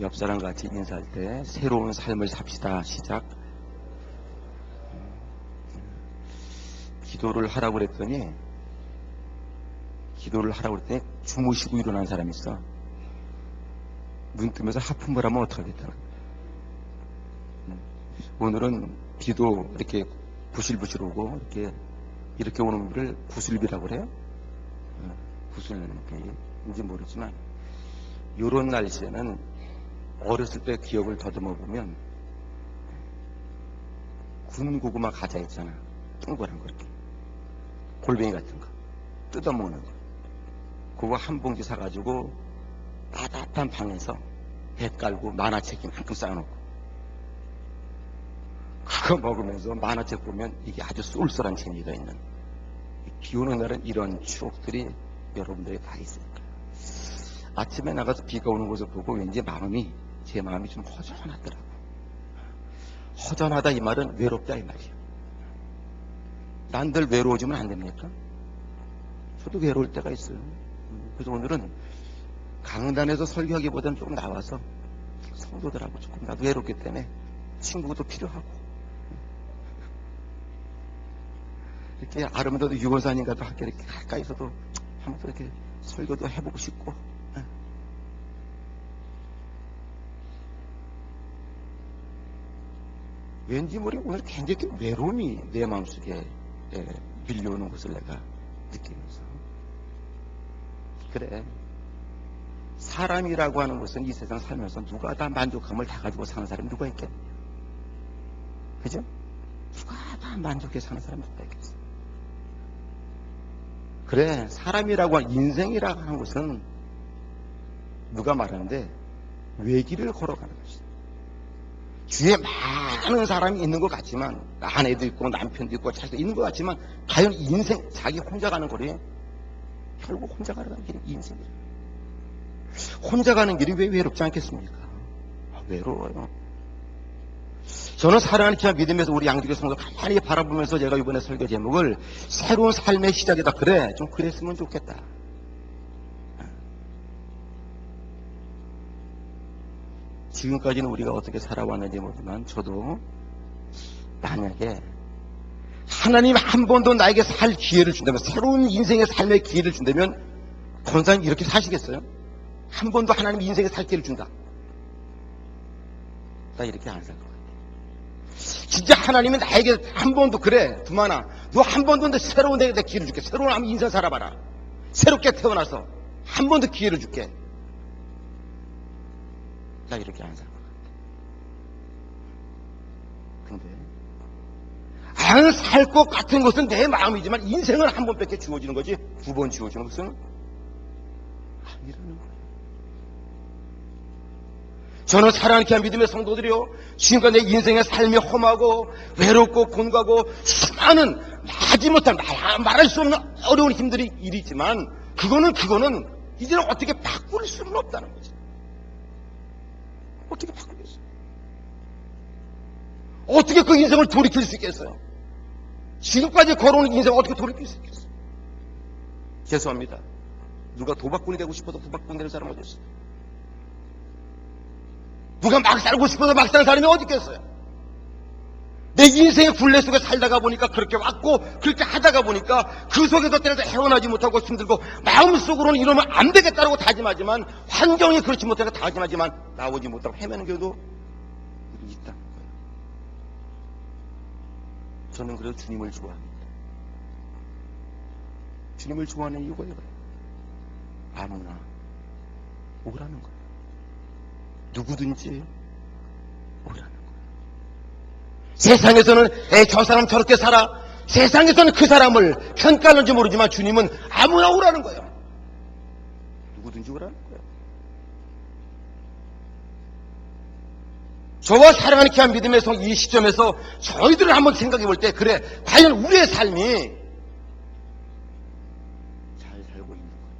옆 사람 같이 인사할 때 새로운 삶을 삽시다. 시작. 기도를 하라고 그랬더니 주무시고 일어난 사람이 있어. 눈 뜨면서 하품을 하면 어떡하겠다는 거야. 오늘은 비도 이렇게 부실부실 오고 이렇게 오는 비를 구슬비라고 그래요. 구슬비인지 모르지만 이런 날씨에는 어렸을 때 기억을 더듬어 보면 군고구마 과자 있잖아. 동그란 거 이렇게 골뱅이 같은 거 뜯어먹는 거, 그거 한 봉지 사가지고 따뜻한 방에서 배 깔고 만화책 이만큼 쌓아놓고 그거 먹으면서 만화책 보면 이게 아주 쏠쏠한 재미가 있는, 비 오는 날은 이런 추억들이 여러분들이 다 있을 거예요. 아침에 나가서 비가 오는 것을 보고 왠지 제 마음이 좀 허전하더라고. 허전하다 이 말은 외롭다 이 말이에요. 난들 외로워지면 안 됩니까? 저도 외로울 때가 있어요. 그래서 오늘은 강단에서 설교하기보다는 조금 나와서 성도들하고 조금 나도 외롭기 때문에 친구도 필요하고 이렇게 아름다운 유원사님과도 함께 이렇게 가까이서도 한번 이렇게 설교도 해보고 싶고, 왠지 모르게 오늘 굉장히 외로움이 내 마음속에 밀려오는 것을 내가 느끼면서, 그래, 사람이라고 하는 것은 이 세상 살면서 누가 다 만족감을 다 가지고 사는 사람이 누가 있겠냐, 그죠? 누가 다 만족해 사는 사람이 누가 있겠어. 그래, 사람이라고 하는, 인생이라고 하는 것은 누가 말하는데 외길을 걸어가는 것이다. 주위에 많은 사람이 있는 것 같지만, 아내도 있고 남편도 있고 차도 있는 것 같지만, 과연 인생, 자기 혼자 가는 거리에 결국 혼자 가는 길이 인생이에요. 혼자 가는 길이 왜 외롭지 않겠습니까? 외로워요. 저는 사랑하는 기한 믿음에서 우리 양주교 성도 가만히 바라보면서 제가 이번에 설교 제목을 새로운 삶의 시작이다. 그래, 좀 그랬으면 좋겠다. 지금까지는 우리가 어떻게 살아왔는지 모르지만 저도 만약에 하나님 한 번도 나에게 살 기회를 준다면, 새로운 인생의 삶의 기회를 준다면 권사님 이렇게 사시겠어요? 한 번도 하나님 인생의 살 기회를 준다. 나 이렇게 안 살 것 같아. 진짜 하나님이 나에게 한 번도, 그래 두만아 너 한 번도 내 새로운 내 기회를 줄게. 새로운 한번 인생 살아봐라. 새롭게 태어나서 한 번 더 기회를 줄게. 나 이렇게 안 살 것 같아. 근데 안 살 것 같은 것은 내 마음이지만 인생은 한 번밖에 주어지는 거지 두 번 주어지는 것은 아니라는 거예요. 저는 사랑하는 귀한 믿음의 성도들이요, 지금까지 내 인생의 삶이 험하고 외롭고 곤고하고 수많은 마지못한 말할 수 없는 어려운 힘들이 일이지만 그거는 이제는 어떻게 바꿀 수는 없다는 거지. 어떻게 바꾸겠어요? 어떻게 그 인생을 돌이킬 수 있겠어요? 지금까지 걸어오는 인생을 어떻게 돌이킬 수 있겠어요? 죄송합니다. 누가 도박꾼이 되고 싶어서 도박꾼 되는 사람 어디 있어요? 누가 막 살고 싶어서 막 사는 사람이 어디 있겠어요? 내 인생의 굴레 속에 살다가 보니까 그렇게 왔고, 그렇게 하다가 보니까 그 속에서 때려서 헤어나지 못하고 힘들고, 마음속으로는 이러면 안 되겠다고 다짐하지만, 환경이 그렇지 못하고 다짐하지만 나오지 못하고 헤매는 경우도 우리 있다는 거예요. 저는 그래서 주님을 좋아합니다. 주님을 좋아하는 이유가 이거예요. 아무나 오라는 거예요. 누구든지 오라는 거예요. 세상에서는 저 사람 저렇게 살아, 세상에서는 그 사람을 평가하는지 모르지만 주님은 아무나 오라는 거예요. 누구든지 오라는 거예요. 저와 사랑하는 귀한 믿음에서 이 시점에서 저희들을 한번 생각해 볼 때, 그래, 과연 우리의 삶이 잘 살고 있는 거예요.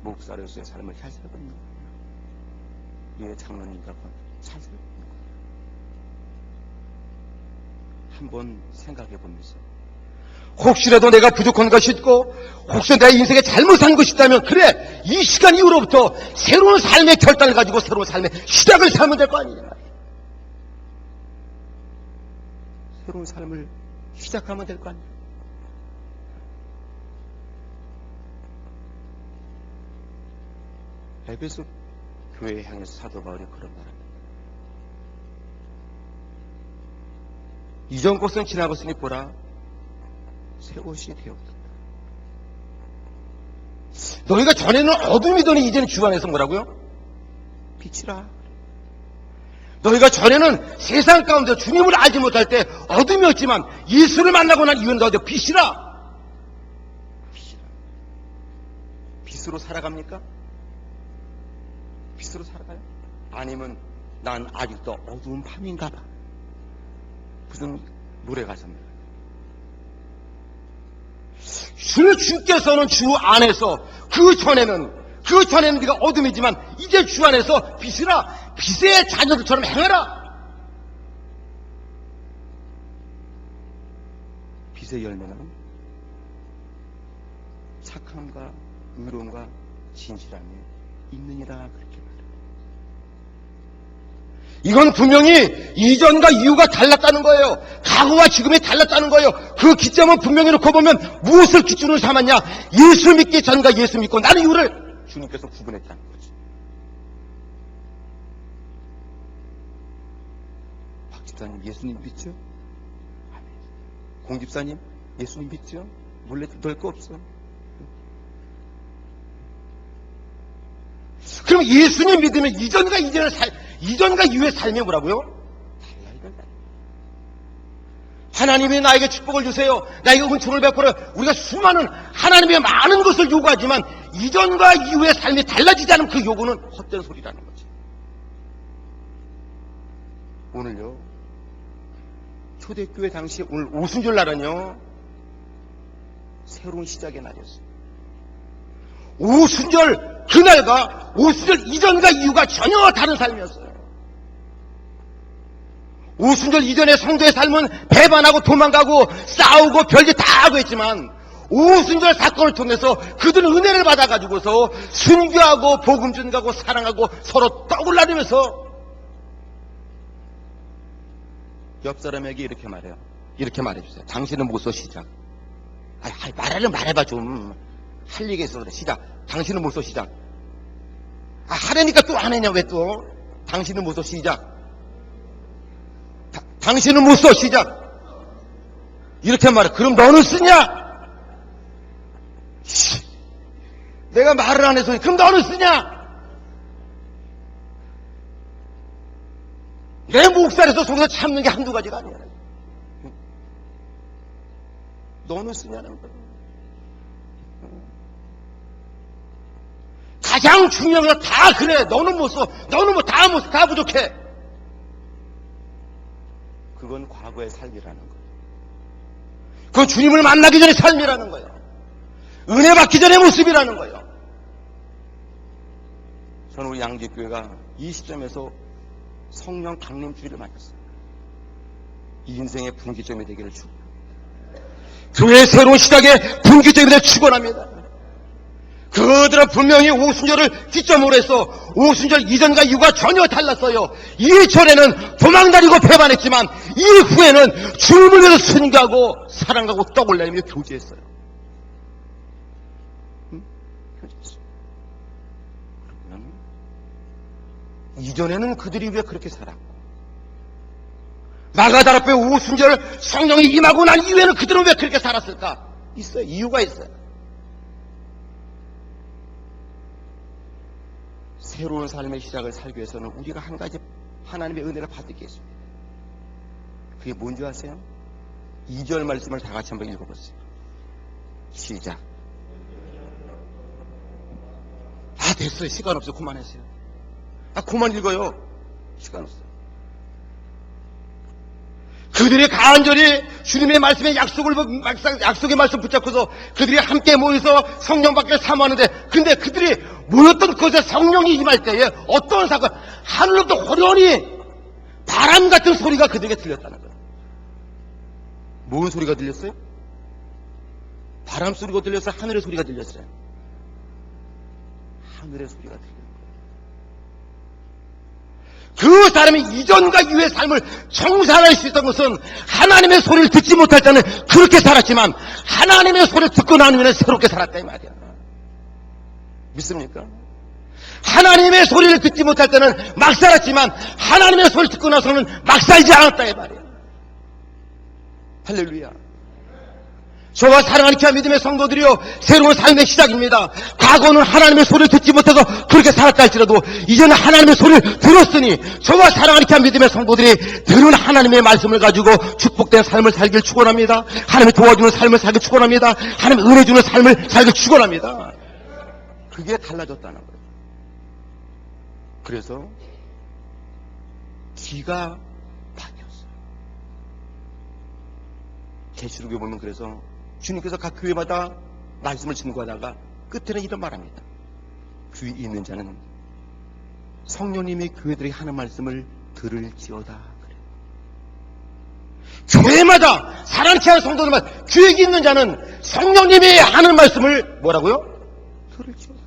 목사로서의 삶을 잘 살고 있는 거예요. 예, 장로님과 잘 살고 있는 거예요. 한번 생각해 보면서 혹시라도 내가 부족한 것이 있고 혹시 내 인생에 잘못한 것이 있다면 그래, 이 시간 이후로부터 새로운 삶의 결단을 가지고 새로운 삶의 시작을 삼으면 될 거 아니냐. 새로운 삶을 시작하면 될 거 아니냐. 에베소 교회에 향해서 사도 바울이 그런 말합니다. 이전 것은 지나갔으니 보라, 새 것이 되었다. 너희가 전에는 어둠이더니 이제는 주 안에서 뭐라고요? 빛이라. 너희가 전에는 세상 가운데 주님을 알지 못할 때 어둠이었지만 예수를 만나고 난 이후는 너희들 빛이라. 빛이라. 빛으로 살아갑니까? 빛으로 살아가요? 아니면 난 아직도 어두운 밤인가 봐. 무슨 노래 가사입니다. 주께서는 주 안에서 그 전에는 네가 어둠이지만 이제 주 안에서 빛이라. 빛의 자녀들처럼 행하라. 빛의 열매는 착함과 의로움과 진실함이 있느니라, 그렇게 말해요. 이건 분명히 이전과 이후가 달랐다는 거예요. 과거와 지금이 달랐다는 거예요. 그 기점은 분명히 놓고 보면 무엇을 기준으로 삼았냐? 예수 믿기 전과 예수 믿고 난 이후를 주님께서 구분했다는 거죠. 박 집사님 예수님 믿죠? 공 집사님 예수님 믿죠? 몰래 넣을 거 없어. 그럼 예수님 믿으면 이전과 이후의 삶이 뭐라고요? 달라야 된다. 하나님이 나에게 축복을 주세요. 나에게 은총을 베풀어. 우리가 수많은 하나님의 많은 것을 요구하지만 이전과 이후의 삶이 달라지지 않으면 그 요구는 헛된 소리라는 거지. 오늘요, 초대교회 당시 오늘 오순절 날은요, 새로운 시작의 날이었어요. 오순절 그날과 오순절 이전과 이후가 전혀 다른 삶이었어요. 오순절 이전의 성도의 삶은 배반하고 도망가고 싸우고 별짓 다 하고 했지만 오순절 사건을 통해서 그들은 은혜를 받아가지고서 순교하고 복음 전가고 사랑하고 서로 떠올라내면서 옆 사람에게 이렇게 말해요. 이렇게 말해주세요. 당신은 못써 시작. 말해봐 좀. 할 얘기 있어 그래. 시작. 당신은 못써 시작. 하려니까 또 안 했냐 왜 또. 당신은 못써 시작. 당신은 못 써 시작. 이렇게 말해. 그럼 너는 쓰냐? 내가 말을 안 해서 그럼 너는 쓰냐? 내 목살에서 속에서 참는 게 한두 가지가 아니야. 너는 쓰냐는 거야. 가장 중요한 건 다 그래. 너는 못 써. 너는 뭐 다 못 써. 다 부족해. 그건 과거의 삶이라는 거예요. 그건 주님을 만나기 전의 삶이라는 거예요. 은혜 받기 전의 모습이라는 거예요. 저는 우리 양지교회가 이 시점에서 성령 강림 주의를 맞았어요. 이 인생의 분기점이 되기를 축복합니다. 교회의 새로운 시작의 분기점이 되기를 축원합니다. 그들은 분명히 오순절을 기점으로 해서 오순절 이전과 이후가 전혀 달랐어요. 이전에는 도망다니고 배반했지만 이후에는 주님을 위해서 순교하고 사랑하고 떡을 내밀며 교제했어요. 교제했어요. 그러면 이전에는 그들이 왜 그렇게 살았고 마가다락배 오순절 성령이 임하고 난 이후에는 그들은 왜 그렇게 살았을까? 있어요. 이유가 있어요. 새로운 삶의 시작을 살기 위해서는 우리가 한 가지 하나님의 은혜를 받을 게 있습니다. 그게 뭔지 아세요? 2절 말씀을 다 같이 한번 읽어보세요. 시작. 됐어요. 시간 없어요. 그만하세요. 그만 읽어요. 시간 없어요. 그들이 간절히 주님의 말씀에 약속의 말씀 붙잡고서 그들이 함께 모여서 성령 받기를 사모하는데, 근데 그들이 모였던 곳에 성령이 임할 때에 어떤 사건, 하늘로부터 호련히 바람 같은 소리가 그들에게 들렸다는 거예요. 뭔 소리가 들렸어요? 바람 소리가 들렸어요? 하늘의 소리가 들렸어요? 하늘의 소리가 들렸어요. 그 사람이 이전과 이후의 삶을 청산할 수 있던 것은 하나님의 소리를 듣지 못할 때는 그렇게 살았지만 하나님의 소리를 듣고 난 후에는 새롭게 살았다 이 말이야. 믿습니까? 하나님의 소리를 듣지 못할 때는 막 살았지만 하나님의 소리를 듣고 나서는 막 살지 않았다 이 말이야. 할렐루야. 저와 사랑하는 귀한 믿음의 성도들이요, 새로운 삶의 시작입니다. 과거는 하나님의 소리를 듣지 못해서 그렇게 살았다 할지라도 이제는 하나님의 소리를 들었으니 저와 사랑하는 귀한 믿음의 성도들이 들은 하나님의 말씀을 가지고 축복된 삶을 살길 축원합니다. 하나님이 도와주는 삶을 살길 축원합니다. 하나님이 은혜 주는 삶을 살길 축원합니다. 그게 달라졌다는 거예요. 그래서 기가 바뀌었어요. 계시록에 보면 그래서 주님께서 각 교회마다 말씀을 증거하다가 끝에는 이런 말합니다. 귀 있는 자는 성령님의 교회들이 하는 말씀을 들을지어다. 그래요. 교회마다 사랑케 하는 성도들마다 귀 있는 자는 성령님이 하는 말씀을 뭐라고요? 들을지어다.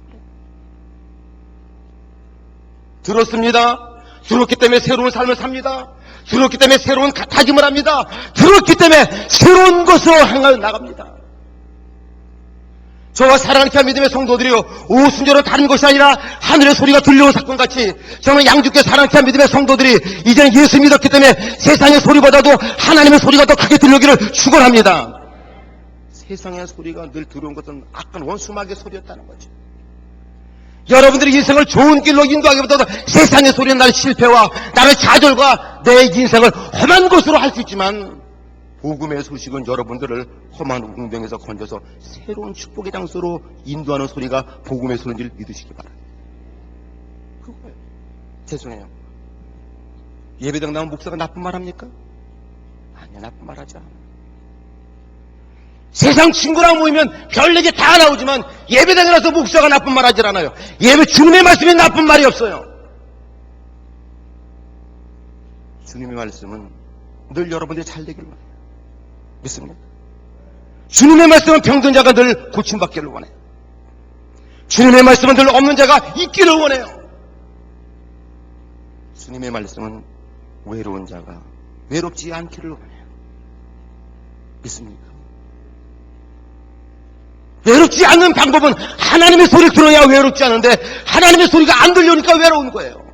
들었습니다. 들었기 때문에 새로운 삶을 삽니다. 들었기 때문에 새로운 다짐을 합니다. 들었기 때문에 새로운 것으로 향하여 나갑니다. 저와 사랑하는 귀한 믿음의 성도들이요, 오순절은 다른 것이 아니라 하늘의 소리가 들려온 사건같이 저는 양주께 사랑하는 귀한 믿음의 성도들이 이제는 예수 믿었기 때문에 세상의 소리보다도 하나님의 소리가 더 크게 들려오기를 축원합니다. 세상의 소리가 늘 들어온 것은 악한 원수마귀의 소리였다는 거죠. 여러분들이 인생을 좋은 길로 인도하기보다도 세상의 소리는 나의 실패와 나의 좌절과 내 인생을 험한 것으로 할 수 있지만 복음의 소식은 여러분들을 험한 웅병에서 건져서 새로운 축복의 장소로 인도하는 소리가 복음의 소리인지를 믿으시기 바랍니다. 그거예요. 죄송해요. 예배당 나온 목사가 나쁜 말 합니까? 아니요, 나쁜 말 하지 않아요. 세상 친구랑 모이면 별얘기 다 나오지만 예배당에 나서 목사가 나쁜 말 하질 않아요. 예배 주님의 말씀이 나쁜 말이 없어요. 주님의 말씀은 늘 여러분들이 잘 되기를 원해요. 믿습니까? 주님의 말씀은 병든 자가 늘 고침받기를 원해요. 주님의 말씀은 늘 없는 자가 있기를 원해요. 주님의 말씀은 외로운 자가 외롭지 않기를 원해요. 믿습니까? 외롭지 않는 방법은 하나님의 소리를 들어야 외롭지 않은데 하나님의 소리가 안 들려오니까 외로운 거예요.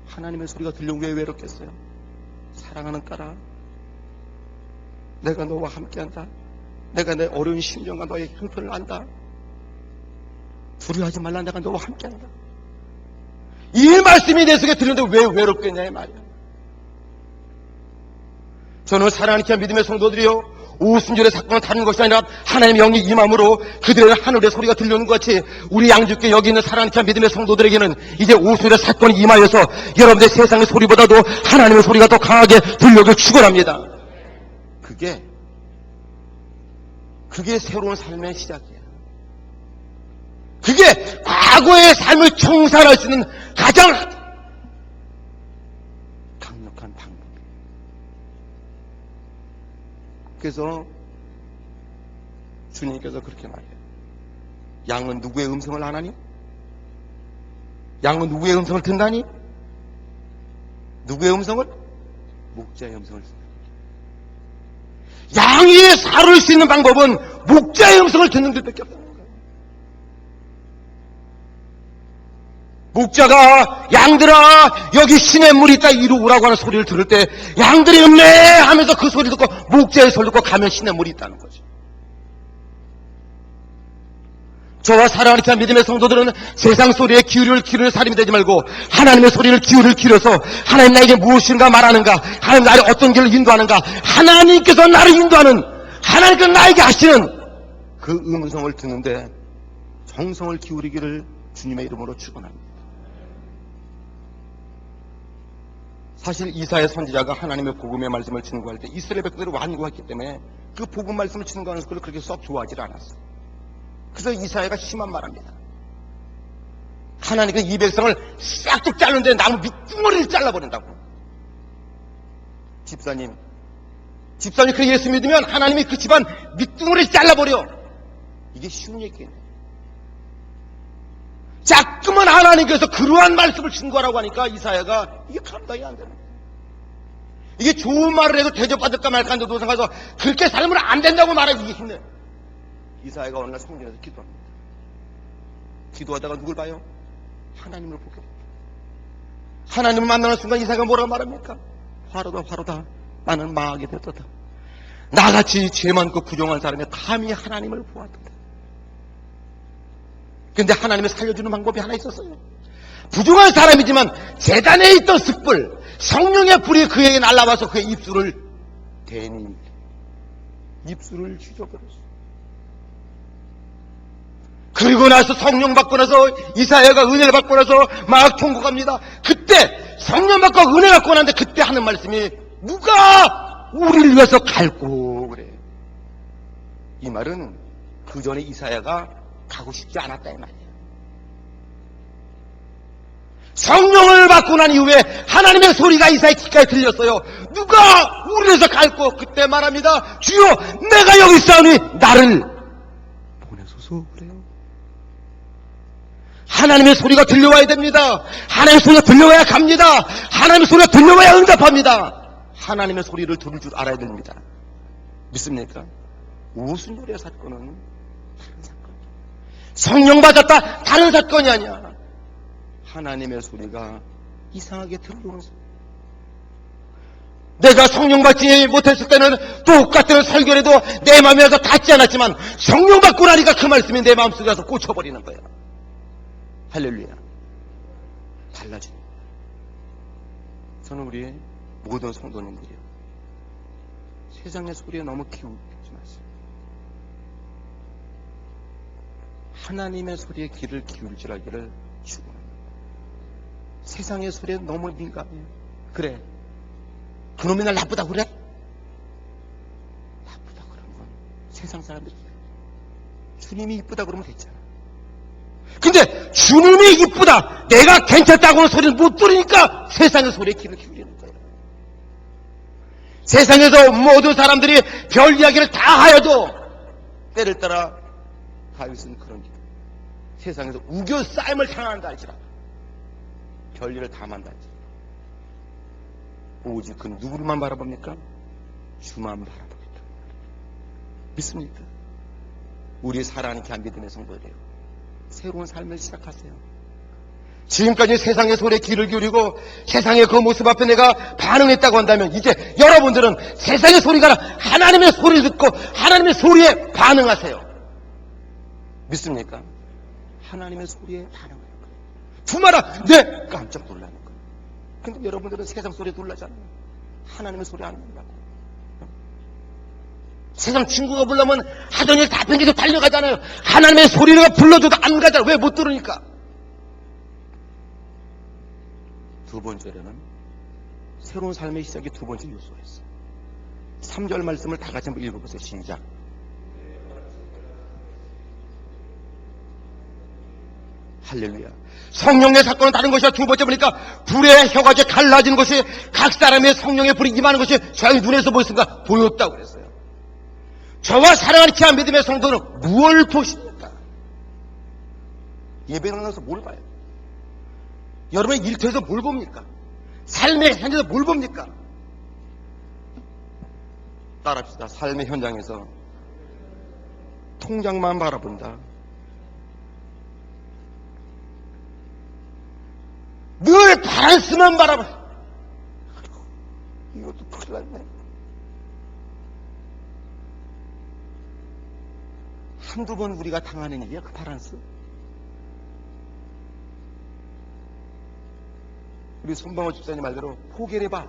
하나님의 소리가 들려오면 왜 외롭겠어요? 사랑하는 딸아, 내가 너와 함께한다. 내가 내 어려운 심정과 너의 형편을 안다. 두려워하지 말라. 내가 너와 함께한다. 이 말씀이 내 속에 들리는데 왜 외롭겠냐 이 말이야. 저는 사랑하는 귀한 믿음의 성도들이요, 오순절의 사건은 다른 것이 아니라 하나님의 영이 임함으로 그들의 하늘의 소리가 들려오는 것 같이 우리 양주께 여기 있는 사랑하는 귀한 믿음의 성도들에게는 이제 오순절의 사건이 임하여서 여러분들의 세상의 소리보다도 하나님의 소리가 더 강하게 들려오길 축원합니다. 그게 새로운 삶의 시작이에요. 그게 과거의 삶을 청산할 수 있는 가장 강력한 방법이에요. 그래서 주님께서 그렇게 말해요. 양은 누구의 음성을 안 하니? 양은 누구의 음성을 듣나니? 누구의 음성을? 목자의 음성을 듣는다. 양이 살을 수 있는 방법은 목자의 음성을 듣는 것밖에 없다는 거예요. 목자가 양들아 여기 시냇물이 있다 이리 오라고 하는 소리를 들을 때 양들이 음메하면서 그 소리 듣고 목자의 소리 듣고 가면 시냇물이 있다는 거죠. 저와 사랑하는 귀한 믿음의 성도들은 세상 소리에 기울일 사람이 되지 말고 하나님의 소리를 기울여서 하나님 나에게 무엇인가 말하는가, 하나님 나를 어떤 길을 인도하는가, 하나님께서 나를 인도하는, 하나님께서 나에게 하시는 그 음성을 듣는데 정성을 기울이기를 주님의 이름으로 축원합니다. 사실 이사야 선지자가 하나님의 복음의 말씀을 증거할 때 이스라엘 백성들을 완고했기 때문에 그 복음 말씀을 증거하는 것을 그렇게 썩 좋아하지 않았어요. 그래서 이사야가 심한 말합니다. 하나님께서 이 백성을 싹둑 자르는데 나무 밑둥머리를 잘라버린다고. 집사님 집사람이 그 예수 믿으면 하나님이 그 집안 밑둥을 잘라버려. 이게 쉬운 얘기예요. 자꾸만 하나님께서 그러한 말씀을 증거하라고 하니까 이사야가 이게 감당이 안 되는 거예요. 이게 좋은 말을 해도 대접받을까 말까 하는데 도상 가서 그렇게 살면 안 된다고 말하기 이게 힘들어요. 이사야가 어느 날 성전에서 기도합니다. 기도하다가 누굴 봐요? 하나님을 보게 됩니다. 하나님을 만나는 순간 이사야가 뭐라고 말합니까? 화로다 화로다 나는 망하게 되었다. 나같이 죄 많고 부정한 사람이 감히 하나님을 보았다. 근데 하나님이 살려주는 방법이 하나 있었어요. 부정한 사람이지만 제단에 있던 숯불, 성령의 불이 그에게 날아와서 그의 입술을 대니 입술을 휘저버렸어요. 그리고 나서 성령 받고 나서 이사야가 은혜를 받고 나서 막 통곡합니다. 그때 성령 받고 은혜 받고 나는데 그때 하는 말씀이 누가 우리를 위해서 갈고 그래. 이 말은 그 전에 이사야가 가고 싶지 않았다 이 말이에요. 성령을 받고 난 이후에 하나님의 소리가 이사야 귓가에 들렸어요. 누가 우리를 위해서 갈고 그때 말합니다. 주여 내가 여기 있사오니 나를 보내소서 그래요. 하나님의 소리가 들려와야 됩니다. 하나님의 소리가 들려와야 갑니다. 하나님의 소리가 들려와야 응답합니다. 하나님의 소리를 들을 줄 알아야 됩니다. 믿습니까? 우순요리의 사건은 다른 사건. 성령 받았다 다른 사건이 아니야. 하나님의 소리가 이상하게 들려오는 소리. 내가 성령 받지 못했을 때는 똑같은 설교를 해도 내 마음에서 닿지 않았지만 성령 받고 나니까 그 말씀이 내 마음속에 가서 꽂혀버리는 거야. 할렐루야. 달라집니다. 저는 우리 모든 성도님들이요, 세상의 소리에 너무 기울이지 마세요. 하나님의 소리에 귀를 기울이라기를 축원합니다. 세상의 소리에 너무 민감해요. 그래, 그놈이 날 나쁘다고 그래? 나쁘다고 그러는 건 세상 사람들이 주님이 이쁘다 그러면 됐잖아. 근데 주님이 이쁘다, 내가 괜찮다고 하는 소리를 못 들으니까 세상의 소리에 귀를 기울이는 거예요. 세상에서 모든 사람들이 별 이야기를 다 하여도 때를 따라 다윗은 그런 길, 세상에서 우겨싸임을 당한다 할지라도 별일을 다 만다 할지라도 오직 그 누구만 바라봅니까? 주만 바라봅니다. 믿습니까? 우리 사랑하는 귀한 믿음의 성도들이에요. 새로운 삶을 시작하세요. 지금까지 세상의 소리에 귀를 기울이고 세상의 그 모습 앞에 내가 반응했다고 한다면 이제 여러분들은 세상의 소리가 아니라 하나님의 소리를 듣고 하나님의 소리에 반응하세요. 믿습니까? 하나님의 소리에 반응하는 거예요. 주마다 네! 깜짝 놀라는 거예요. 근데 여러분들은 세상 소리에 놀라잖아요. 하나님의 소리 안 놀라고. 세상 친구가 불러면 하던 일 다 팽개쳐 달려가잖아요. 하나님의 소리를 불러줘도 안 가잖아요. 왜 못 들으니까? 두 번째로는 새로운 삶의 시작이 두 번째 요소가 있어요. 3절 말씀을 다 같이 한번 읽어보세요. 시작. 할렐루야. 성령의 사건은 다른 것이야. 두 번째 보니까 불의 혀같이 갈라지는 것이 각 사람의 성령의 불이 임하는 것이 저희 눈에서 보였습니다. 보였다고 그랬어요. 저와 사랑하는 귀한 믿음의 성도는 무엇을 보십니까? 예배를 하면서 뭘 봐요? 여러분의 일터에서 뭘 봅니까? 삶의 현장에서 뭘 봅니까? 따라합시다. 삶의 현장에서 통장만 바라본다. 늘 바란스만 바라봐. 이것도 큰일 났네. 한두 번 우리가 당하는 일이야, 그 바란스. 우리 손방호 집사님 말대로 포기를 해봐.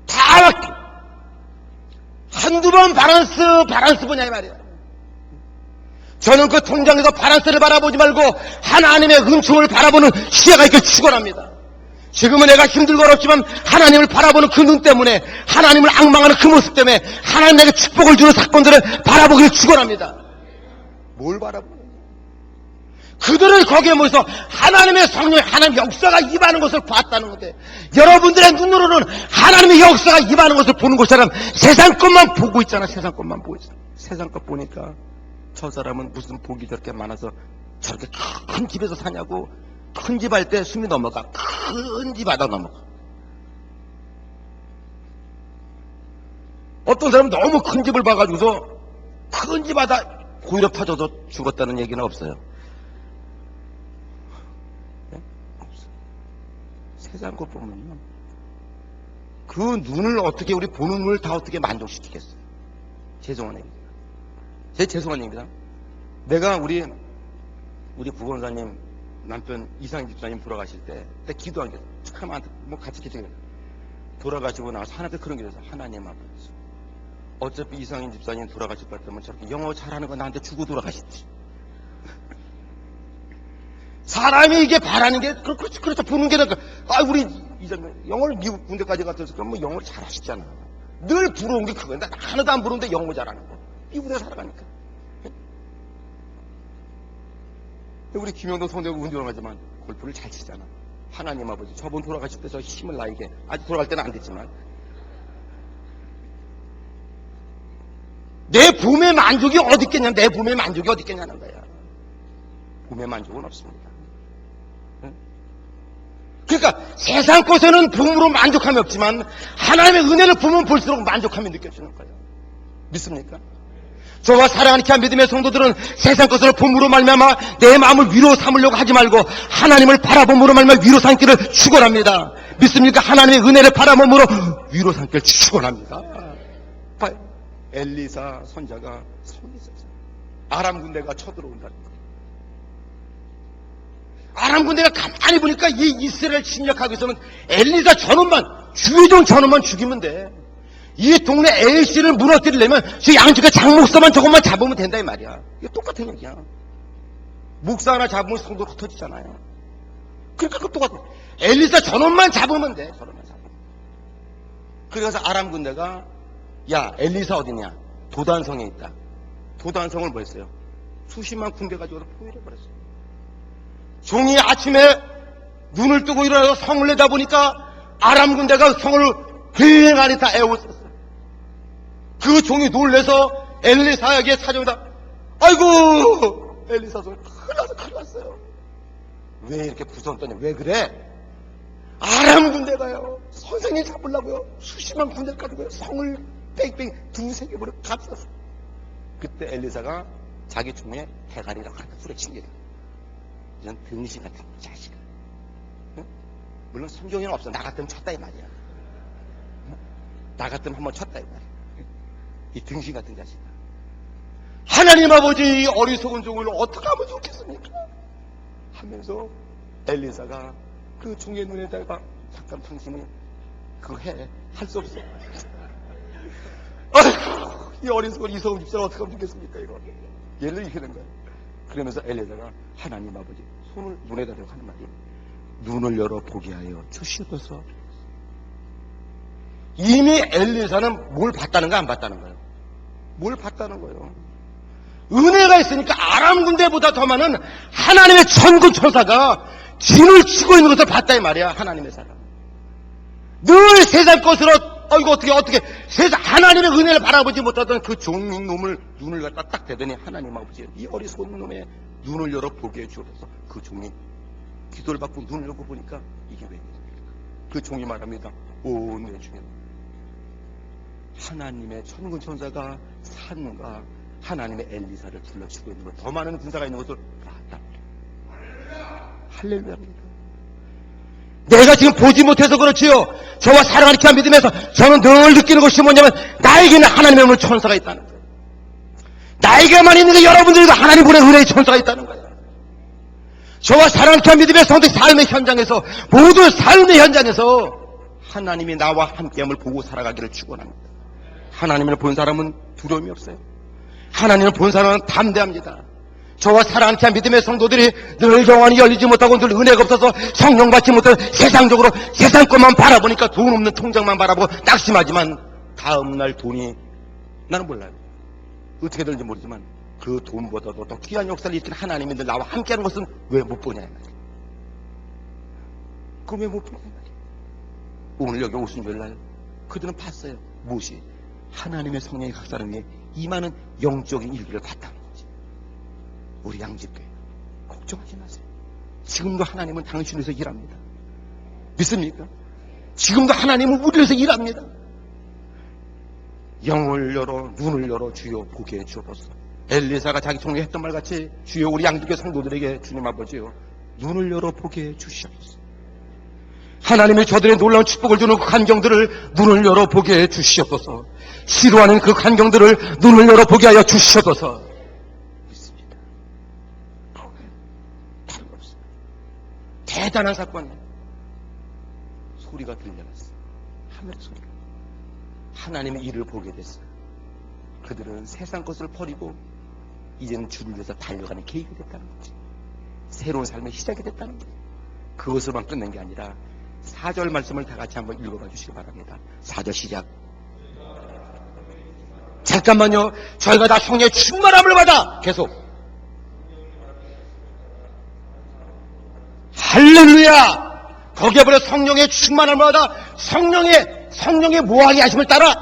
다 한두 번 바란스 보냐 이 말이야. 저는 그 통장에서 바란스를 바라보지 말고 하나님의 은총을 바라보는 시야가 있게 축원합니다. 지금은 내가 힘들고 어렵지만 하나님을 바라보는 그 눈 때문에, 하나님을 앙망하는 그 모습 때문에 하나님 내게 축복을 주는 사건들을 바라보기를 축원합니다. 뭘 바라보는? 그들은 거기에 모여서 하나님의 성령, 하나님의 역사가 임하는 것을 봤다는 건데, 여러분들의 눈으로는 하나님의 역사가 임하는 것을 보는 것처럼 세상 것만 보고 있잖아. 세상 것만 보고 있어. 세상 것 보니까 저 사람은 무슨 복이 저렇게 많아서 저렇게 큰 집에서 사냐고. 큰 집 할 때 숨이 넘어가. 큰 집 하다 넘어가. 어떤 사람은 너무 큰 집을 봐가지고서 큰 집 하다 고의로 터져서 죽었다는 얘기는 없어요. 네? 없어요. 세상 것 보면요, 그 눈을 어떻게, 우리 보는 눈을 다 어떻게 만족시키겠어요. 죄송한 얘기입니다. 죄송한 얘기입니다. 내가 우리 부권사님 남편 이상희 집사님 돌아가실 때 기도한 게 참, 뭐 같이 기도해요. 돌아가시고 나서 하나님께 그런 게 있어요. 하나님 앞에서 어차피 이상희 집사님 돌아가실 것 같으면 저렇게 영어 잘하는 거 나한테 주고 돌아가시지. 사람이 이게 바라는 게 그렇죠. 보는 게 우리 이장님 영어를 미국 군대까지 갔어서 그럼 뭐 영어를 잘하시잖아. 늘 부러운 게 그거야. 나 하나도 안 부러운데 영어 잘하는 거. 미국에 살아가니까. 우리 김영동 성대가 운동하지만 골프를 잘 치잖아. 하나님 아버지, 저번 돌아가실 때 저 힘을 나에게, 아직 돌아갈 때는 안 됐지만, 내 붐의 만족이 어디 있겠냐, 내 붐의 만족이 어디 있겠냐는 거야. 붐의 만족은 없습니다. 그러니까 세상 것에는 붐으로 만족함이 없지만 하나님의 은혜를 보면 볼수록 만족함이 느껴지는 거예요. 믿습니까? 저와 사랑하는 귀한 믿음의 성도들은 세상 것을 봄으로 말미암아 내 마음을 위로 삼으려고 하지 말고 하나님을 바라봄으로 말미암아 위로 삼기를 축원합니다. 믿습니까? 하나님의 은혜를 바라봄으로 위로 삼기를 축원합니다. 엘리사 선자가 손이 있었어요. 아람 군대가 쳐들어온다는 거예요. 아람 군대가 가만히 보니까 이 이스라엘 침략하기 위해서는 엘리사 전원만, 주의종 전원만 죽이면 돼. 이 동네 AC를 무너뜨리려면 저 양쪽에 장목사만 저것만 잡으면 된다 이 말이야. 이게 똑같은 얘기야. 목사 하나 잡으면 성도가 흩어지잖아요. 그러니까 그 똑같아. 엘리사 전원만 잡으면 돼. 전원만 잡으면. 그래서 아람 군대가 야 엘리사 어디냐? 도단성에 있다. 도단성을 뭐 했어요? 수십만 군대 가지고 포위해버렸어요. 종이 아침에 눈을 뜨고 일어나서 성을 내다보니까 아람 군대가 성을 휑하니 다 에워쌌어요. 그 종이 놀래서 엘리사에게 사정이다. 아이고 엘리사 손 큰일 났어요. 왜 이렇게 부서운 떠냐? 왜 그래? 아람 군대가요 선생님 잡으려고요 수십만 군대 가지고요 성을 뺑뺑 두세 개 버려 감쌌어. 그때 엘리사가 자기 총에 대가리를 하나 후려친 게 이런 등신 같은 자식아. 응? 물론 성경에는 없어. 나 같으면 쳤다 이 말이야. 응? 나 같으면 한번 쳤다 이 말이야. 이 등신 같은 자식아. 하나님 아버지 어리석은 종을 어떻게 하면 좋겠습니까? 하면서 엘리사가 그 종의 눈에다가 잠깐 당신이 그거 할 수 없어. 아이고 이 어리석은 이성은 집사를 어떻게 하면 좋겠습니까? 이거 얘를 이기는 거야. 그러면서 엘리사가 하나님 아버지 손을 눈에다 대고 하는 말이 눈을 열어 보게 하여 주시옵소서. 이미 엘리사는 뭘 봤다는 거 안 봤다는 거예요? 뭘 봤다는 거예요? 은혜가 있으니까 아람 군대보다 더 많은 하나님의 천군 천사가 진을 치고 있는 것을 봤다 이 말이야. 하나님의 사람 늘 세상 것으로 이거 어떻게 세상 하나님의 은혜를 바라보지 못하던 그 종놈을 눈을 갖다 딱 대더니 하나님 아버지 이 어리석은 놈의 눈을 열어 보게 해주옵소서. 그 종이 기도를 받고 눈을 열고 보니까 이게 웬일입니까? 그 종이 말합니다. 오 내 주님 하나님의 천군 천사가 산과 하나님의 엘리사를 둘러치고 있는 것, 더 많은 군사가 있는 것을 봤다. 할렐루야입니다. 내가 지금 보지 못해서 그렇지요. 저와 사랑하는 귀한 믿음에서 저는 늘 느끼는 것이 뭐냐면 나에게는 하나님의 천사가 있다는 거예요. 나에게만 있는 게 여러분들도 하나님 보낸 은혜의 천사가 있다는 거예요. 저와 사랑하는 귀한 믿음의 성도의 삶의 현장에서 모든 삶의 현장에서 하나님이 나와 함께함을 보고 살아가기를 축원합니다. 하나님을 본 사람은 두려움이 없어요. 하나님을 본 사람은 담대합니다. 저와 사랑하는 귀한 믿음의 성도들이 늘 영안이 열리지 못하고 늘 은혜가 없어서 성령 받지 못해서 세상적으로 세상 것만 바라보니까 돈 없는 통장만 바라보고 낙심하지만 다음날 돈이 나는 몰라요. 어떻게 될지 모르지만 그 돈보다도 더 귀한 역사를 일으킨 하나님이 늘 나와 함께하는 것은 왜 못 보냐 이 말이야. 그럼 왜 못 보냐 이 말이야. 오늘 여기 오순절날 그들은 봤어요. 무엇이? 하나님의 성령이 각 사람에게 임하는 영적인 일들을 봤다는 거지. 우리 양집교회 걱정하지 마세요. 지금도 하나님은 당신을 위해서 일합니다. 믿습니까? 지금도 하나님은 우리를 위해서 일합니다. 영을 열어 눈을 열어 주여 보게 해주옵소서. 엘리사가 자기 총리에 했던 말같이 주여 우리 양집교회 성도들에게 주님 아버지요 눈을 열어 보게 해주시옵소서. 하나님이 저들의 놀라운 축복을 주는 그 간경들을 눈을 열어 보게 해주시옵소서. 싫어하는 그 간경들을 눈을 열어 보게 하여 주시옵소서. 믿습니다. 다른 거 없어요. 대단한 사건이에요. 소리가 들려왔어요. 하늘의 소리가. 하나님의 일을 보게 됐어요. 그들은 세상 것을 버리고 이제는 주를 위해서 달려가는 계획이 됐다는 거지. 새로운 삶의 시작이 됐다는 거예요. 그것을만 끝낸 게 아니라 4절 말씀을 다 같이 한번 읽어봐 주시기 바랍니다. 4절 시작. 잠깐만요. 저희가 다 성령의 충만함을 받아. 계속. 할렐루야. 거기에 보려 성령의 충만함을 받아. 성령의 뭐하게 하심을 따라.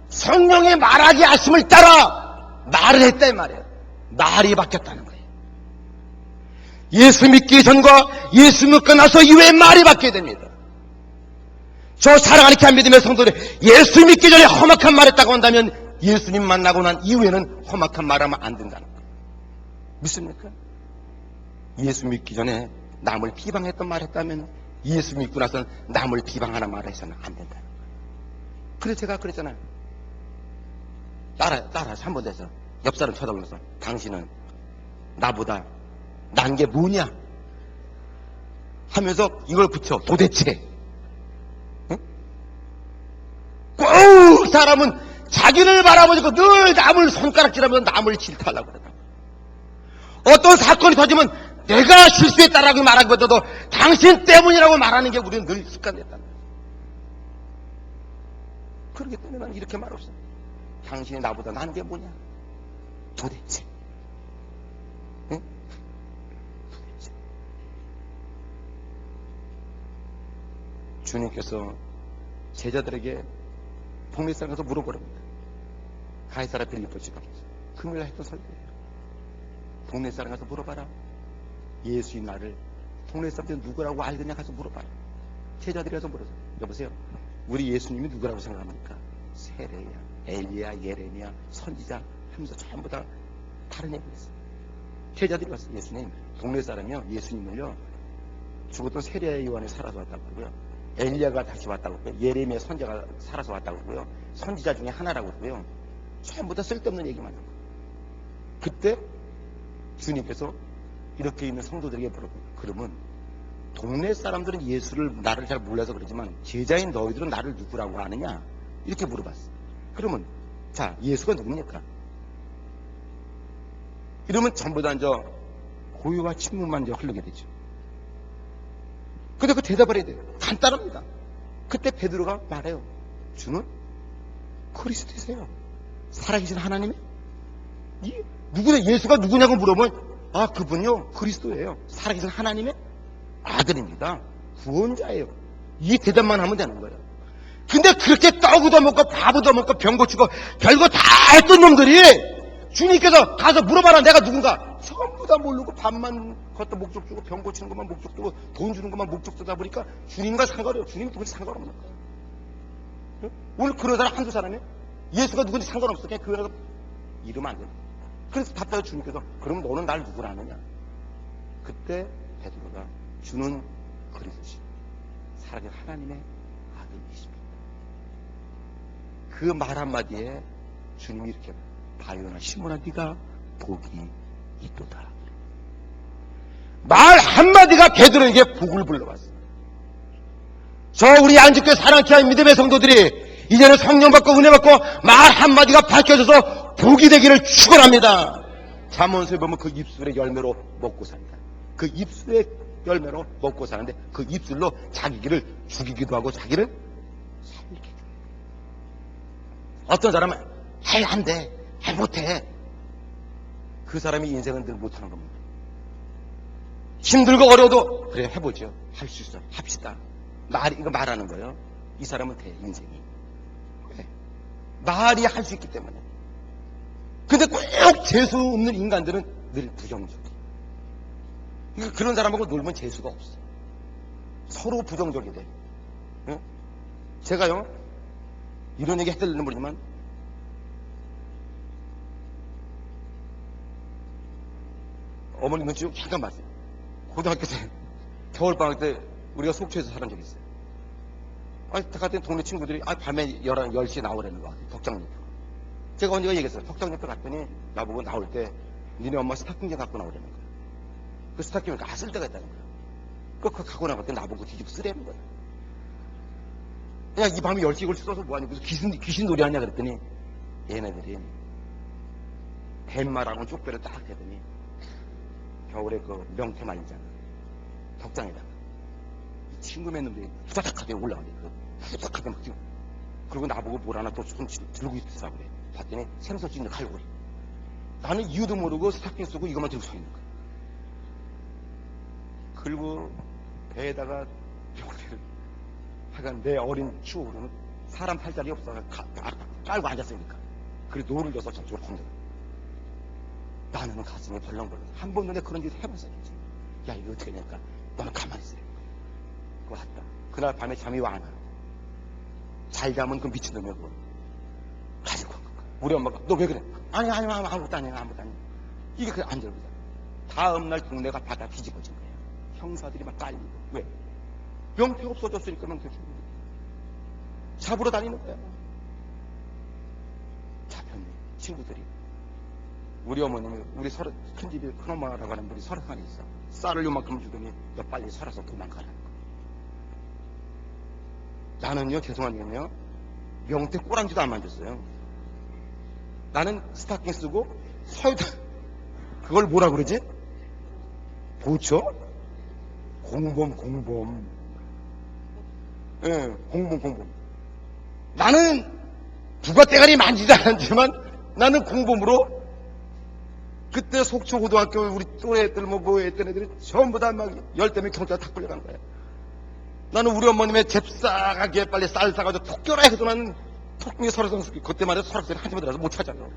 성령의 말하게 하심을 따라 말을 했다 이 말이에요. 말이 바뀌었다는 거예요. 예수 믿기 전과 예수 믿고 나서 이후에 말이 바뀌게 됩니다. 저 사랑하는 귀한 믿음의 성도들, 예수 믿기 전에 험악한 말 했다고 한다면 예수님 만나고 난 이후에는 험악한 말하면 안 된다는 거예요. 믿습니까? 예수 믿기 전에 남을 비방했던 말 했다면 예수 믿고 나서는 남을 비방하는 말을 해서는 안 된다는 거예요. 그래서 제가 그랬잖아요. 따라서 한 번 돼서 옆 사람 쳐다보면서 당신은 나보다 난 게 뭐냐 하면서 이걸 붙여. 도대체 꼭 사람은 자기를 바라보고 늘 남을 손가락질하면서 남을 질투하려고 그러다. 어떤 사건이 터지면 내가 실수했다라고 말하는 것보다도 당신 때문이라고 말하는 게 우리는 늘 습관됐다는 거예요. 그렇기 때문에 난 이렇게 말없어. 당신이 나보다 난 게 뭐냐 도대체. 응? 도대체. 주님께서 제자들에게 동네에 가서 물어보랍니다. 가이사라 빌립보 지방에서 금요일날 했던 설교예요. 동네 사람 가서 물어봐라. 예수의 나를 동네 사람들이 누구라고 알겠냐 가서 물어봐라. 제자들이 가서 물어서 여보세요. 우리 예수님이 누구라고 생각합니까? 세례야, 엘리야, 예레미야, 선지자 하면서 전부 다 다른 얘기를 했어요. 제자들이 왔어요. 예수님, 동네 사람이요 예수님을요 죽었던 세례 요한이 살아서 왔다고 그러고요. 엘리야가 다시 왔다고 그러고요. 예레미야 선지자가 살아서 왔다고 그러고요. 선지자 중에 하나라고 그러고요. 전부 다 쓸데없는 얘기만 한 거예요. 그때 주님께서 이렇게 있는 성도들에게 물어보고, 그러면 동네 사람들은 예수를 나를 잘 몰라서 그러지만 제자인 너희들은 나를 누구라고 아느냐? 이렇게 물어봤어요. 그러면 자 예수가 누굽니까? 이러면 전부 다 이제 고요와 침묵만 이제 흐르게 되죠. 근데 그 대답을 해야 돼요. 간단합니다. 그때 베드로가 말해요. 주는 그리스도이세요. 살아계신 하나님이 누구냐? 예수가 누구냐고 물어보면 아 그분요 그리스도예요. 살아계신 하나님의 아들입니다. 구원자예요. 이 대답만 하면 되는 거예요. 근데 그렇게 떡우도 먹고 밥도 먹고 병 고치고 별거 다 했던 놈들이 주님께서 가서 물어봐라 내가 누군가 전부 다 모르고 밥만 걷다 목적 주고 병 고치는 것만 목적 주고 돈 주는 것만 목적 주다 보니까 주님과 상관없어요. 주님 누군지 상관없는 거예요. 응? 오늘 그런 사람 한두 사람이 예수가 누군지 상관없어. 그냥 그거라도 이러면 안 됩니다. 그래서 답답해 주님께서 그럼 너는 날 누구라 하느냐? 그때 베드로가 주는 그리스도시 살아계신 하나님의 아들이십니다. 그 말 한마디에 주님이 이렇게 바요나 시몬아 네가 복이 있도다. 말 한마디가 베드로에게 복을 불러왔어요. 저 우리 양집교회 사랑케 믿음의 성도들이 이제는 성령 받고 은혜 받고 말 한마디가 밝혀져서 복이 되기를 축원합니다. 잠언서에 보면 그 입술의 열매로 먹고 산다. 그 입술의 열매로 먹고 사는데 그 입술로 자기 길을 죽이기도 하고 자기를 살리기도 해요. 어떤 사람은 안 돼, 못해. 그 사람이 인생은 늘 못하는 겁니다. 힘들고 어려워도 그래 해보죠. 할 수 있어. 합시다. 이거 말하는 거예요. 이 사람은 돼, 인생이. 왜? 말이 할 수 있기 때문에. 근데 꼭 재수 없는 인간들은 늘 부정적이에요. 그러니까 그런 사람하고 놀면 재수가 없어. 서로 부정적이 돼. 응? 제가요, 이런 얘기 해드리는 모르지만, 어머니 눈치 잠깐 봤어요. 고등학교 때, 겨울방학 때 우리가 속초에서 살은 적이 있어요. 같은 동네 친구들이 밤에 10시에 나오라는 거야. 덕장잎. 제가 언제가 얘기했어요. 덕장잎을 갔더니 나보고 나올 때 니네 엄마 스타킹 갖고 나오라는 거야. 그 스타킹을 쓸 때가 있다는 거야. 그거 갖고 나갔더니 나보고 뒤집어 쓰라는 거야. 야, 이 밤에 10시 이걸 써서 뭐하니? 무슨 귀신 놀이 하냐 그랬더니 얘네들이 뱀말하고 쪽배를 딱 대더니 겨울에 그 명태 말리잖아. 덕장에다가 이 친구네 놈들이 후다닥하게 올라가네. 후다닥하게 막 뛰고. 그리고 나보고 뭘 하나 또 손 들고 있더라고 그래. 봤더니 생선 찢는 칼고리. 나는 이유도 모르고 스타킹 쓰고 이것만 들고 서 있는 거야. 그리고 배에다가 병대를 하여간 내 어린 추억으로는 사람 팔자리 없어서 깔고 앉았으니까. 그리고 노를 져서 저쪽으로 건드려. 나는 가슴이 벌렁벌렁. 한 번도 내가 그런 짓 해봤어야지. 야, 이거 어떻게 되니까 너는 가만히 있어요. 그거 왔다. 그날 밤에 잠이 와 안 와. 잘 자면 그 미친놈이야 그거. 가지고 간 거야. 우리 엄마가 너 왜 그래? 아니 아무것도 아니야. 이게 그냥 안 들고 자. 다음날 동네가 바다 뒤집어진 거야. 형사들이 막 깔리고. 왜? 명패 없어졌으니까 명패 주고. 잡으러 다니는 거야. 잡혔네. 친구들이. 우리 어머님이 우리 큰 집이 큰엄마라고 하는 분이 설악산에 있어. 쌀을 요만큼 주더니 너 빨리 설아서 도망가라는 거. 나는요, 죄송하지만요, 명태 꼬랑지도 안 만졌어요. 나는 스타킹 쓰고 서유다. 그걸 뭐라 그러지? 보초? 공범. 예, 공범. 나는 누가 대가리 만지지 않았지만 나는 공범으로 그때 속초고등학교 우리 또래 애들 뭐 했던 애들이 전부 다 막 열대면 경찰 탁 끌려간 거야. 나는 우리 어머님의 잽싸하게 빨리 쌀 싸가지고 톡겨라 해도 나는 톡경이 설악산 그때 말해 설악산에 한집에 들어가서 못 찾아요.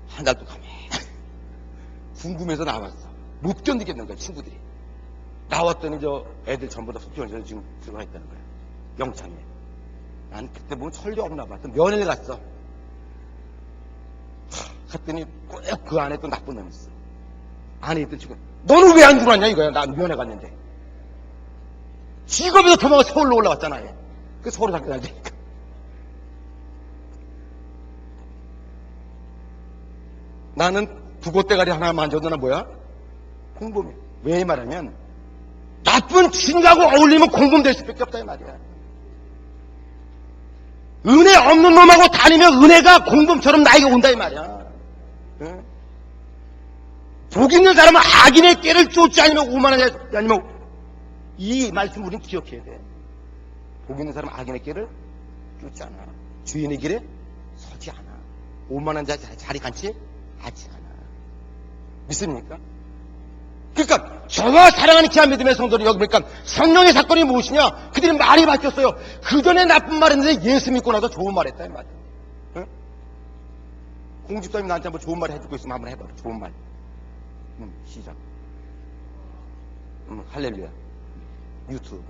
한 달 동안 궁금해서 나왔어. 못 견디겠는 거야 친구들이. 나왔더니 저 애들 전부 다 속초에서 지금 들어가 있다는 거야. 영창에. 난 그때 뭐 천리 없나 봐. 또 면회를 갔어. 갔더니 꼭 그 안에 또 나쁜 놈이 있어. 안에 있던 친구. 너는 왜 안 들어왔냐 이거야. 난 면회 갔는데. 직업에서 도망가 서울로 올라왔잖아. 얘. 그 서울에 살게 다니니까. 나는 북어대가리 하나 만져도 나 뭐야? 공범이야. 왜 말하면 나쁜 친구하고 어울리면 공범될 수밖에 없다 이 말이야. 은혜 없는 놈하고 다니면 은혜가 공범처럼 나에게 온다 이 말이야. 응? 복 있는 사람은 악인의 꾀를 쫓지 아니면 오만하냐 아니면 이 말씀 우리는 기억해야 돼. 복 있는 사람은 악인의 꾀를 쫓지 않아. 주인의 길에 서지 않아. 오만한 자리 간치 하지 않아. 믿습니까? 그러니까 저와 사랑하는 귀한 믿음의 성도들 여기 보니까 성령의 사건이 무엇이냐? 그들이 말이 바뀌었어요. 그 전에 나쁜 말했는데 예수 믿고 나서 좋은 말 했다 이 말이야. 응? 공집사님이 나한테 한번 좋은 말 해주고 있으면 한번 해봐. 좋은 말. 시작. 할렐루야. 유튜브.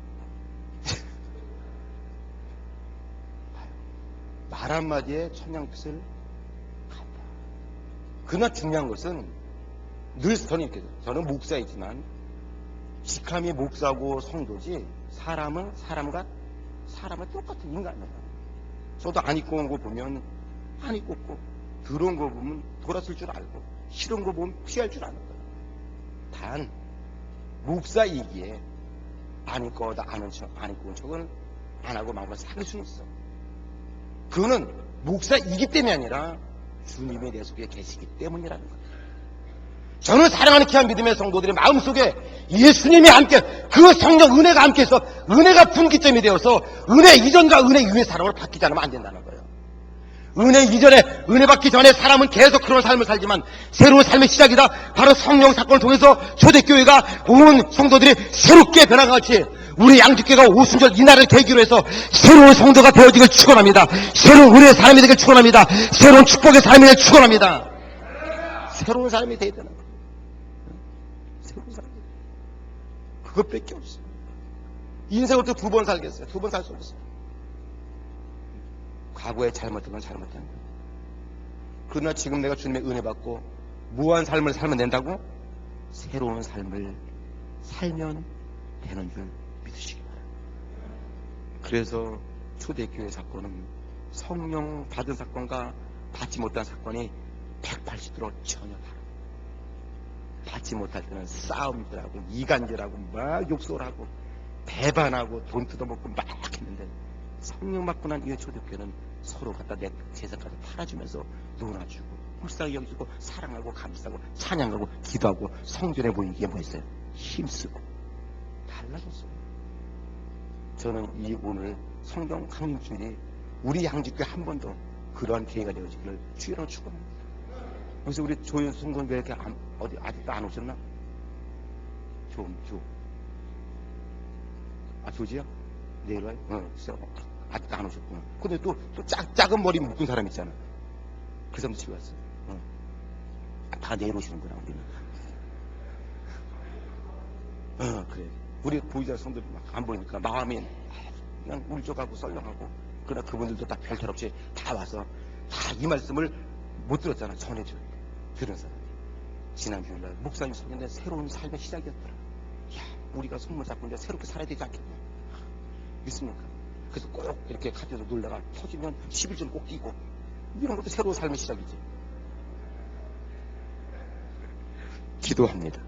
말 한마디에 천냥빚을 갚아. 그러나 중요한 것은 늘 저는 목사이지만 직함이 목사고 성도지 사람은 똑같은 인간이에요. 저도 안 입고 온 거 보면 안 입고 없고 더러운 거 보면 돌았을 줄 알고 싫은 거 보면 피할 줄 아는 거예요. 단 목사이기에 안 입고 안 입고 온 척은 안 하고 마음을 사귈 수는 있어. 그거는 목사이기 때문이 아니라 주님이 내 속에 계시기 때문이라는 거예요. 저는 사랑하는 귀한 믿음의 성도들의 마음속에 예수님이 함께 그 성령 은혜가 함께해서 은혜가 분기점이 되어서 은혜 이전과 은혜 이후의 사랑을 바뀌지 않으면 안 된다는 거예요. 은혜 이전에, 은혜 받기 전에 사람은 계속 그런 삶을 살지만 새로운 삶의 시작이다. 바로 성령 사건을 통해서 초대교회가 온 성도들이 새롭게 변화같이 우리 양주교회가 오순절 이날을 계기로 해서 새로운 성도가 되어지길 축원합니다. 새로운 은혜의 사람이 되길 축원합니다. 새로운 축복의 삶이 되길 축원합니다. 새로운 삶이 되어야 되는 거예요. 새로운 삶이. 그것밖에 없어요. 인생을 또 두 번 살겠어요. 두 번 살 수 없어요. 과거에 잘못된 건 잘못된 거예요. 그러나 지금 내가 주님의 은혜 받고 무한 삶을 살면 된다고? 새로운 삶을 살면 되는 줄 믿으시기 바랍니다. 그래서 초대교회 사건은 성령 받은 사건과 받지 못한 사건이 180도로 전혀 다릅니다. 받지 못할 때는 싸움들하고 이간질하고 막 욕설 하고 배반하고 돈 뜯어먹고 막 했는데 성령 받고 난 이후에 초대교회는 서로 갖다 내 재산까지 팔아주면서 놀아주고 불쌍히 여기주고 사랑하고 감싸고 찬양하고 기도하고 성전에 모인 게 뭐였어요? 힘쓰고 달라졌어요. 저는 이 오늘 성경 강림 주일이 우리 양주교회 한 번 더 그러한 기회가 되어지기를 주의로 축원합니다. 그래서 우리 조연 성도는 왜 이렇게 어디 아직도 안 오셨나? 조지야? 내일 와요? 아직도 안 오셨구나. 근데 또 작은 머리 묶은 사람 있잖아. 그 사람도 집에 왔어. 다 내일 오시는구나, 우리는. 그래. 우리 보이자 성도들 막 안 보이니까 마음이 그냥 울적하고 썰렁하고, 그러나 그분들도 다 별탈 없이 다 와서 다 이 말씀을 못 들었잖아. 전해줘. 들은 사람이. 지난 주일날 목사님 설교인데 새로운 삶의 시작이었더라. 야, 우리가 선물 잡고 이제 새롭게 살아야 되지 않겠냐. 믿습니까? 그래서 꼭 이렇게 카드에서 놀다가 터지면 11절 꼭 끼고 이런 것도 새로운 삶의 시작이지. 기도합니다.